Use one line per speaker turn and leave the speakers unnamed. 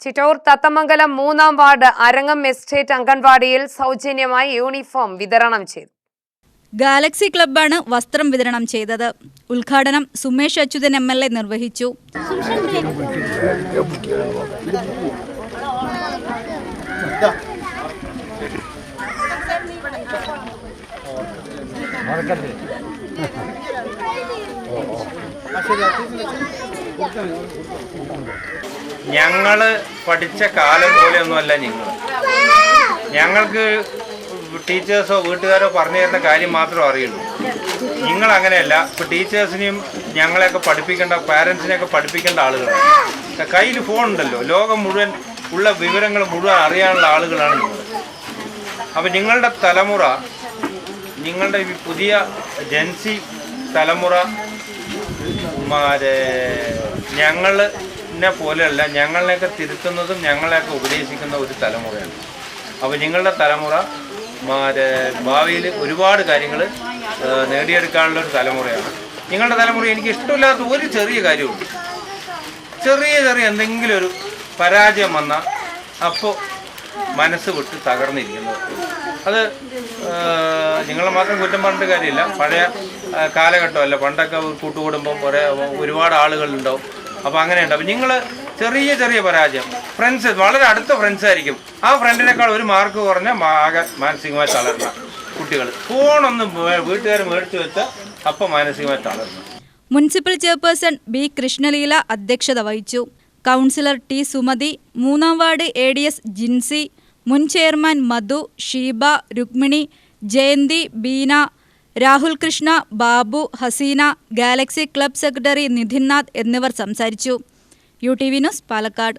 Chittur Thathamangalam 3-ാം ward Arangam estate അംഗൻവാടിയിൽ സൗജന്യമായി uniform വിതരണം ചെയ്തു.
ഗാലക്സി ക്ലബ്ബാണ് വസ്ത്രം വിതരണം ചെയ്തത്. ഉദ്ഘാടനം സുമേഷ് അച്യുതൻ MLA നിർവഹിച്ചു.
ഞങ്ങള് പഠിച്ച കാലം പോലെയൊന്നുമല്ല ഞങ്ങൾക്ക് ടീച്ചേഴ്സോ വീട്ടുകാരോ പറഞ്ഞു തരുന്ന കാര്യം മാത്രമേ അറിയുള്ളൂ. നിങ്ങൾ അങ്ങനെയല്ല. ഇപ്പോൾ ടീച്ചേഴ്സിനെയും ഞങ്ങളെയൊക്കെ പഠിപ്പിക്കേണ്ട, പാരൻസിനെയൊക്കെ പഠിപ്പിക്കേണ്ട ആളുകളാണ്. കയ്യിൽ ഫോൺ ഉണ്ടല്ലോ, ലോകം മുഴുവൻ ഉള്ള വിവരങ്ങൾ മുഴുവൻ അറിയാനുള്ള ആളുകളാണ് നിങ്ങൾ. അപ്പോൾ നിങ്ങളുടെ തലമുറ, നിങ്ങളുടെ ഈ പുതിയ ജെൻസി തലമുറ ഞങ്ങളെ പോലെയല്ല, ഞങ്ങളെയൊക്കെ തിരുത്തുന്നതും ഞങ്ങളെയൊക്കെ ഉപദേശിക്കുന്ന ഒരു തലമുറയാണ്. അപ്പോൾ നിങ്ങളുടെ തലമുറ ഭാവിയിൽ ഒരുപാട് കാര്യങ്ങൾ നേടിയെടുക്കാനുള്ള ഒരു തലമുറയാണ്. നിങ്ങളുടെ തലമുറ എനിക്ക് ഇഷ്ടമില്ലാത്ത ഒരു ചെറിയ കാര്യമുണ്ട്. ചെറിയ എന്തെങ്കിലും ഒരു പരാജയം വന്നാൽ അപ്പോൾ മനസ്സ് വിട്ട് തകർന്നിരിക്കുന്നത്. അത് നിങ്ങളെ മാത്രം കുറ്റം പറഞ്ഞിട്ട് കാര്യമില്ല. പഴയ കാലഘട്ടമല്ല, പണ്ടൊക്കെ കൂട്ടുകുടുംബം ഒരുപാട് ആളുകളുണ്ടാവും. അപ്പോൾ അങ്ങനെയുണ്ട്. അപ്പോൾ നിങ്ങൾ ചെറിയ പരാജയം, ഫ്രണ്ട്സ് വളരെ അടുത്ത ഫ്രണ്ട്സ് ആയിരിക്കും, ആ ഫ്രണ്ടിനേക്കാൾ ഒരു മാർക്ക് കുറഞ്ഞ ആകെ മാനസികമായി തളർന്ന കുട്ടികൾ. ഫോണൊന്നും വീട്ടുകാർ മേടിച്ചു വെച്ചാൽ അപ്പം മാനസികമായി തളർന്നു.
Municipal chairperson B. കൃഷ്ണലീല അധ്യക്ഷത വഹിച്ചു. Councillor T. സുമതി, 3-ാം വാർഡ് ADS ജിൻസി, മുൻ chairman Madhu, Sheeba, Rukmini, Jayanthi, Beena, Rahul Krishna, Babu, Haseena, galaxy club secretary Nidhinnath എന്നിവർ സംസാരിച്ചു. UTV news, Palakkad.